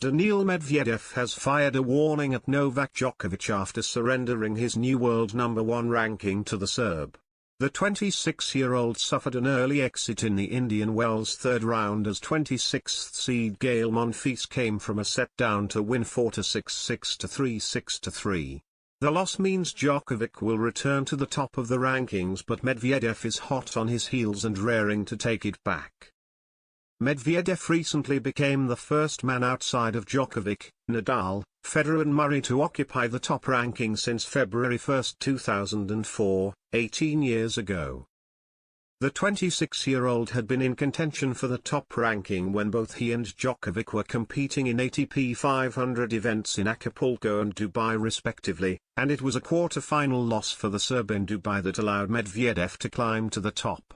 Daniil Medvedev has fired a warning at Novak Djokovic after surrendering his new world number 1 ranking to the Serb. The 26-year-old suffered an early exit in the Indian Wells third round as 26th seed Gael Monfils came from a set down to win 4-6, 6-3, 6-3. The loss means Djokovic will return to the top of the rankings, but Medvedev is hot on his heels and raring to take it back. Medvedev recently became the first man outside of Djokovic, Nadal, Federer and Murray to occupy the top ranking since February 1, 2004, 18 years ago. The 26-year-old had been in contention for the top ranking when both he and Djokovic were competing in ATP 500 events in Acapulco and Dubai respectively, and it was a quarter-final loss for the Serb in Dubai that allowed Medvedev to climb to the top.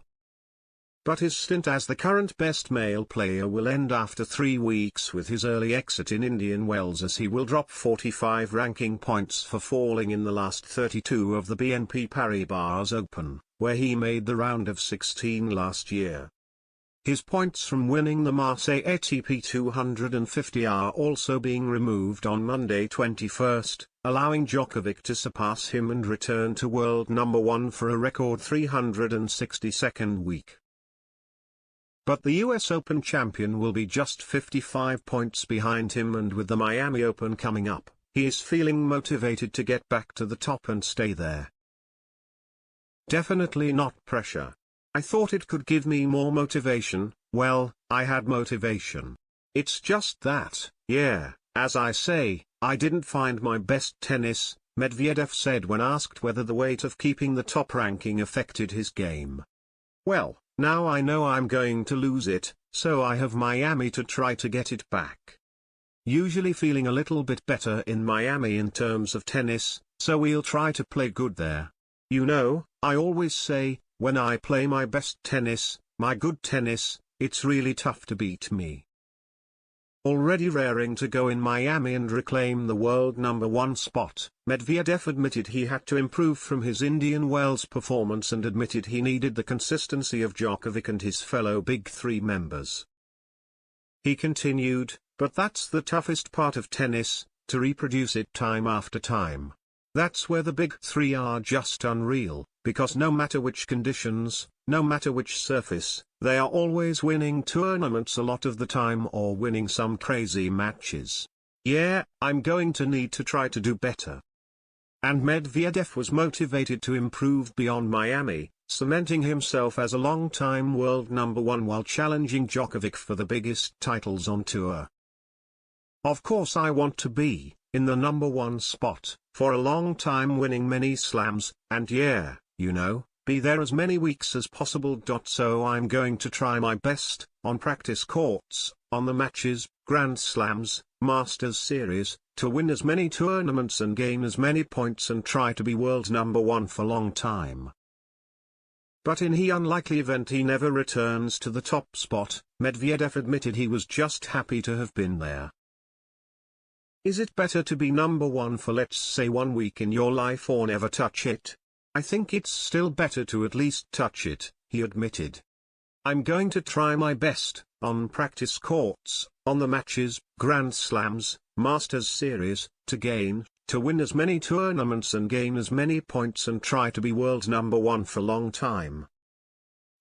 But his stint as the current best male player will end after 3 weeks with his early exit in Indian Wells, as he will drop 45 ranking points for falling in the last 32 of the BNP Paribas Open, where he made the round of 16 last year. His points from winning the Marseille ATP 250 are also being removed on Monday 21st, allowing Djokovic to surpass him and return to world number 1 for a record 362nd week. But the US Open champion will be just 55 points behind him, and with the Miami Open coming up, he is feeling motivated to get back to the top and stay there. Definitely not pressure. I thought it could give me more motivation. Well, I had motivation. It's just that, as I say, I didn't find my best tennis, Medvedev said when asked whether the weight of keeping the top ranking affected his game. Well, now I know I'm going to lose it, so I have Miami to try to get it back. Usually feeling a little bit better in Miami in terms of tennis, so we'll try to play good there. You know, I always say, when I play my best tennis, my good tennis, it's really tough to beat me. Already raring to go in Miami and reclaim the world number 1 spot, Medvedev admitted he had to improve from his Indian Wells performance and admitted he needed the consistency of Djokovic and his fellow Big Three members. He continued, "But that's the toughest part of tennis, to reproduce it time after time. That's where the Big Three are just unreal, because no matter which conditions, no matter which surface, they are always winning tournaments a lot of the time or winning some crazy matches. I'm going to need to try to do better." And Medvedev was motivated to improve beyond Miami, cementing himself as a long-time world number 1 while challenging Djokovic for the biggest titles on tour. "Of course I want to be in the number 1 spot for a long time, winning many slams, and be there as many weeks as possible. So I'm going to try my best, on practice courts, on the matches, Grand Slams, Masters Series, to win as many tournaments and gain as many points and try to be world number 1 for a long time." But in the unlikely event he never returns to the top spot, Medvedev admitted he was just happy to have been there. Is it better to be number 1 for, let's say, 1 week in your life or never touch it? I think it's still better to at least touch it, he admitted. "I'm going to try my best, on practice courts, on the matches, Grand Slams, Masters Series, to win as many tournaments and gain as many points and try to be world number 1 for a long time.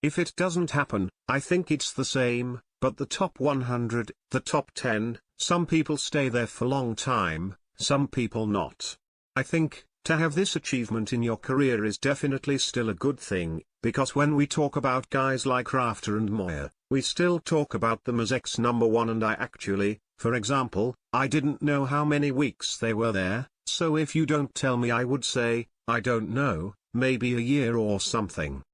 If it doesn't happen, I think it's the same, but the top 100, the top 10, some people stay there for a long time, some people not. I think, to have this achievement in your career is definitely still a good thing, because when we talk about guys like Rafter and Moyer, we still talk about them as ex-number 1, and I actually, for example, I didn't know how many weeks they were there, so if you don't tell me I would say, I don't know, maybe a year or something.